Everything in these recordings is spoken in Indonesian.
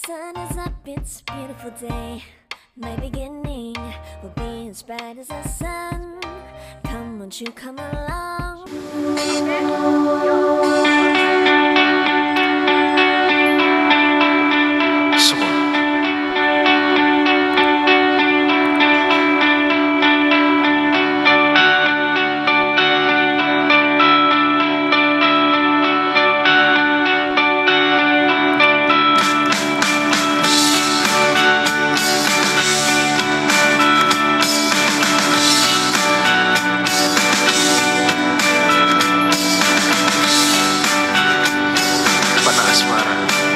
sun is up, it's a beautiful day. My beginning will be as bright as the sun. Come, won't you come along?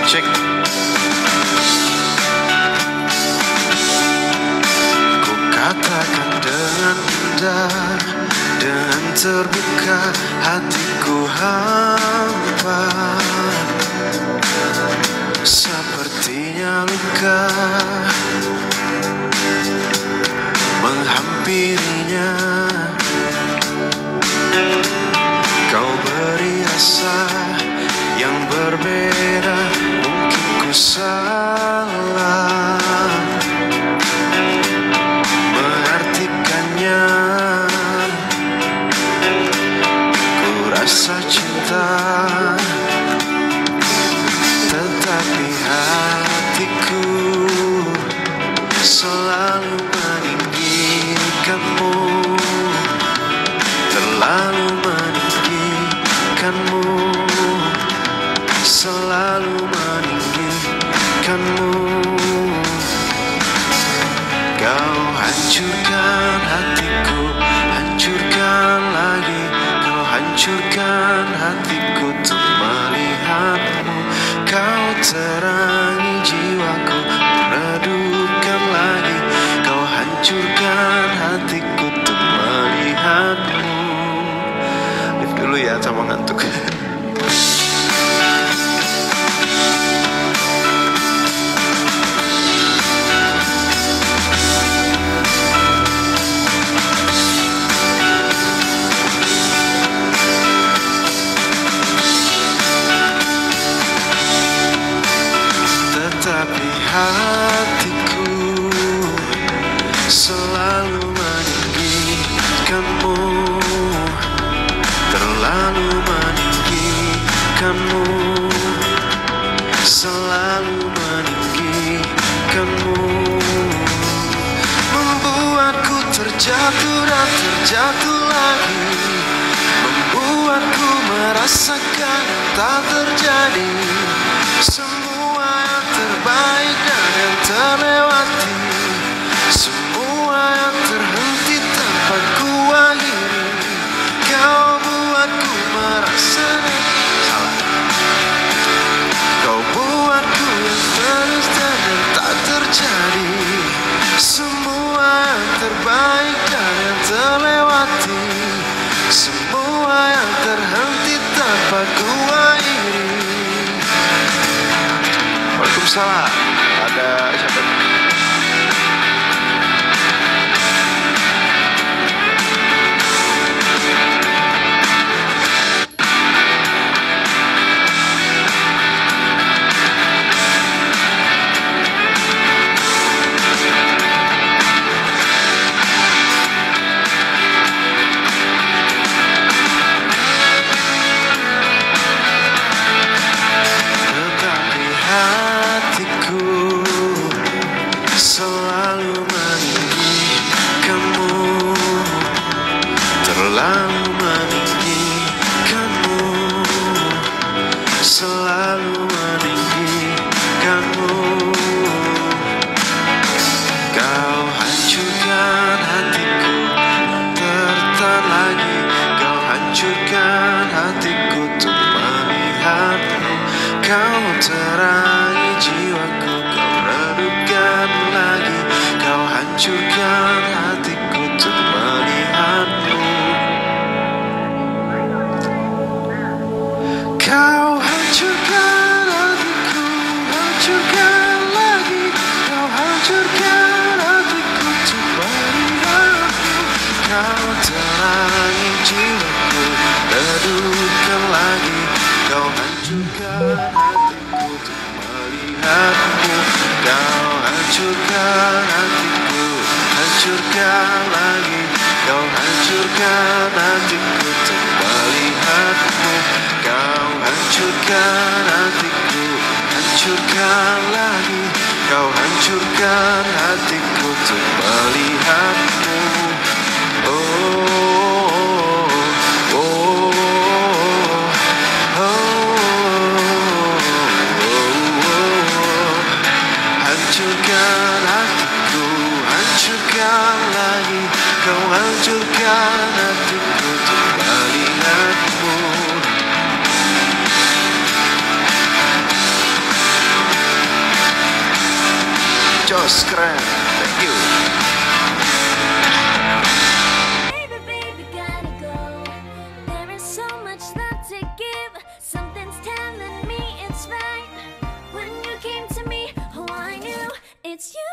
Cek. Ku katakan dengan indah, dengan terbuka hatiku hampa. Sepertinya luka menghampirinya. Kau beri asa yang berbeda, mungkin ku salah mengartikannya. Ku rasa cinta, tetapi hatiku selalu meninggikanmu, terlalu meninggikanmu, selalu meninggikanmu. Kau hancurkan hatiku, hancurkan lagi. Kau hancurkan hatiku untuk melihatmu. Kau terangi jiwaku, redupkan lagi. Kau hancurkan hatiku untuk melihatmu. Lift dulu ya, sama ngantuk. Tapi hatiku selalu meninggikanmu, terlalu meninggikanmu, selalu meninggikanmu. Membuatku terjatuh dan terjatuh lagi, membuatku merasakan tak terjadi. Semua yang terbaik dan yang terlewati, semua yang terhenti tanpa ku akhiri. Kau buatku merasa salah, kau buatku yang terus dan yang tak terjadi. Semua yang terbaik dan yang terlewati, semua yang terhenti tanpa ku akhiri. Waalaikumsalam. Ada siapa? Selalu meninggikanmu, terlalu meninggikanmu, selalu meninggikanmu. Kau hancurkan hatiku, tertahan lagi. Kau hancurkan hatiku untuk melihatmu. Kau terangi jiwaku, kau redupkan lagi. Kau hancurkan hatiku untuk melihatmu. Kau hancurkan hatiku, hancurkan lagi. Kau hancurkan hatiku untuk melihatmu. Kau terangi jiwaku, redupkan lagi. Kau hancurkan hatiku untuk melihatmu. Kau hancurkan hatiku, hancurkan lagi. Kau hancurkan hatiku tanpa lihatmu. Kau hancurkan hatiku, hancurkan lagi. Kau hancurkan hatiku tanpa lihatmu. Oh, oh, oh, oh, oh. Hancurkan hatiku, hancurkan lagi. Kau hancurkan hatiku tanpa lihatmu. Jos, keren, thank you. Baby, baby, gotta go. There is so much love to give. Something's telling me it's right. When you came to me, oh, I knew it's you.